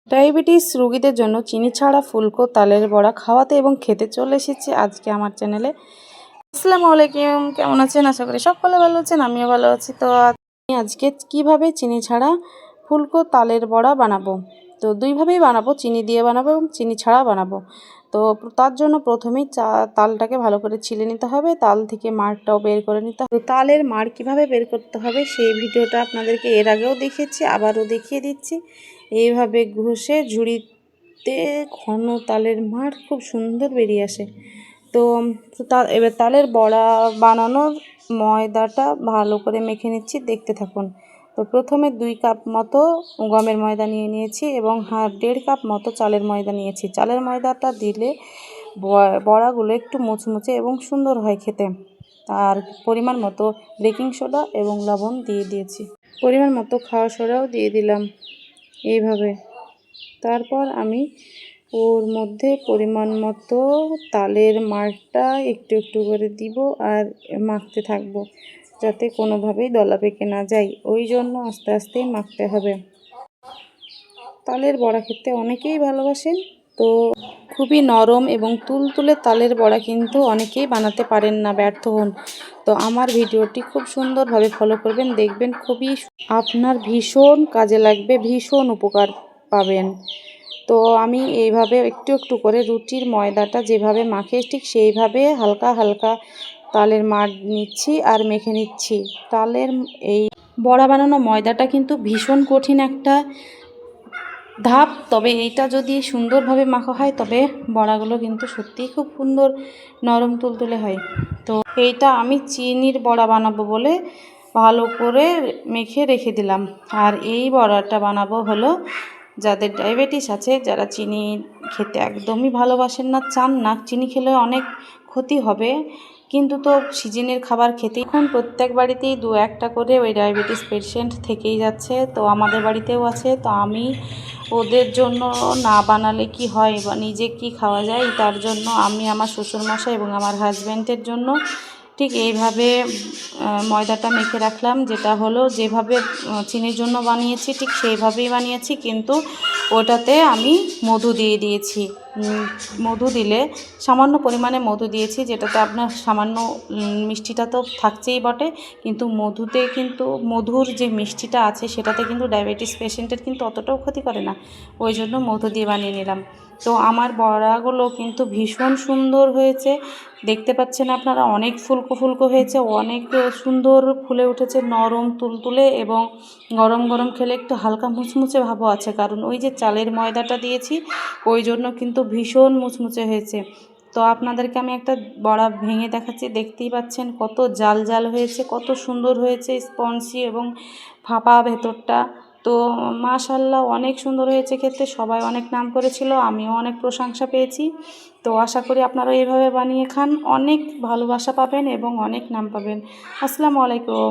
Diabetes রোগীদের জন্য চিনি ছাড়া ফুলকো তালের বড়া খাওয়াতে এবং খেতে চলে এসেছি আজকে আমার চ্যানেলে। আসসালামু আলাইকুম, কেমন আছেন? আশা করি সকলে ভালো আছেন, আমিও ভালো আছি। তো আমি আজকে কিভাবে চিনি ছাড়া ফুলকো তালের বড়া বানাবো। তো দুইভাবেই বানাবো, চিনি দিয়ে বানাবো এবং চিনি ছাড়া বানাবো। তো তার জন্য প্রথমেই তালটাকে ভালো করে ছিলে নিতে হবে, তাল থেকে মাড়টাও বের করে নিতে হবে। তো তালের মাড় কীভাবে বের করতে হবে সেই ভিডিওটা আপনাদেরকে এর আগেও দেখিয়েছি, আবারও দেখিয়ে দিচ্ছি। এইভাবে ঘষে ঝুড়িতে ঘন তালের মাড় খুব সুন্দর বেরিয়ে আসে। তো এবার তালের বড়া বানানোর ময়দাটা ভালো করে মেখে নিচ্ছি, দেখতে থাকুন। তো প্রথমে 2 কাপ মতো গমের ময়দা নিয়ে নিয়েছি এবং 1.5 কাপ মতো চালের ময়দা নিয়েছি। চালের ময়দাটা দিলে বড়াগুলো একটু মুচমুচে এবং সুন্দর হয় খেতে। আর পরিমাণ মতো বেকিং সোডা এবং লবণ দিয়ে দিয়েছি, পরিমাণ মতো খাওয়া সোডাও দিয়ে দিলাম এইভাবে। তারপর আমি ওর মধ্যে পরিমাণ মতো তালের মাড়টা একটু একটু করে দিব আর মাখতে থাকবো, যাতে কোনোভাবেই দলা পেকে না যায়। ওই জন্য আস্তে আস্তেই মাখতে হবে। তালের বড়া খেতে অনেকেই ভালোবাসেন। তো খুবই নরম এবং তুলতুলে তালের বড়া কিন্তু অনেকেই বানাতে পারেন না, ব্যর্থ হন। তো আমার ভিডিওটি খুব সুন্দরভাবে ফলো করবেন, দেখবেন খুবই আপনার ভীষণ কাজে লাগবে, ভীষণ উপকার পাবেন। তো আমি এইভাবে একটু একটু করে রুটির ময়দাটা যেভাবে মাখে ঠিক সেইভাবে হালকা হালকা তালের মাড় নিচ্ছি আর মেখে নিচ্ছি। তালের এই বড়া বানানো ময়দাটা কিন্তু ভীষণ কঠিন একটা ধাপ, তবে এইটা যদি সুন্দরভাবে মাখা হয় তবে বড়াগুলো কিন্তু সত্যিই খুব সুন্দর নরম তুলতুলে হয়। তো এইটা আমি চিনির বড়া বানাবো বলে ভালো করে মেখে রেখে দিলাম। আর এই বড়াটা বানাবো হলো যাদের ডায়াবেটিস আছে, যারা চিনি খেতে একদমই ভালোবাসেন না, চান না, চিনি খেলে অনেক ক্ষতি হবে, কিন্তু তো সিজনের খাবার খেতে এখন প্রত্যেক বাড়িতেই 2-1টা করে ওই ডায়াবেটিস পেশেন্ট থেকেই যাচ্ছে। তো আমাদের বাড়িতেও আছে। তো আমি ওদের জন্য না বানালে কি হয় বা নিজে কি খাওয়া যায়, তার জন্য আমি আমার শ্বশুরমশাই এবং আমার হাজব্যান্ডের জন্য ঠিক এইভাবে ময়দাটা মেখে রাখলাম, যেটা হলো যেভাবে চিনির জন্য বানিয়েছি ঠিক সেইভাবেই বানিয়েছি, কিন্তু ওটাতে আমি মধু দিয়ে দিয়েছি। মধু দিলে সামান্য পরিমাণে মধু দিয়েছি, যেটাতে আপনার সামান্য মিষ্টিটা তো থাকছেই বটে, কিন্তু মধুতে কিন্তু মধুর যে মিষ্টিটা আছে সেটাতে কিন্তু ডায়াবেটিস পেশেন্টের কিন্তু অতটাও ক্ষতি করে না, ওই জন্য মধু দিয়ে বানিয়ে নিলাম। তো আমার বড়াগুলো কিন্তু ভীষণ সুন্দর হয়েছে, দেখতে পাচ্ছেন আপনারা, অনেক ফুলকো ফুলকো হয়েছে, অনেক সুন্দর ফুলে উঠেছে, নরম তুলতুলে এবং গরম গরম খেলে একটু হালকা মুচমুচে ভাবও আছে, কারণ ওই যে চালের ময়দাটা দিয়েছি ওই জন্য কিন্তু ভীষণ মুচমুচে হয়েছে। তো আপনাদেরকে আমি একটা বড়া ভেঙে দেখাচ্ছি, দেখতেই পাচ্ছেন কত জাল জাল হয়েছে, কত সুন্দর হয়েছে, স্পঞ্জি এবং ফাঁপা ভেতরটা। তো মাশাআল্লাহ অনেক সুন্দর হয়েছে খেতে, সবাই অনেক নাম করেছিল, আমিও অনেক প্রশংসা পেয়েছি। তো আশা করি আপনারা এইভাবে বানিয়ে খান, অনেক ভালোবাসা পাবেন এবং অনেক নাম পাবেন। আসসালামু আলাইকুম।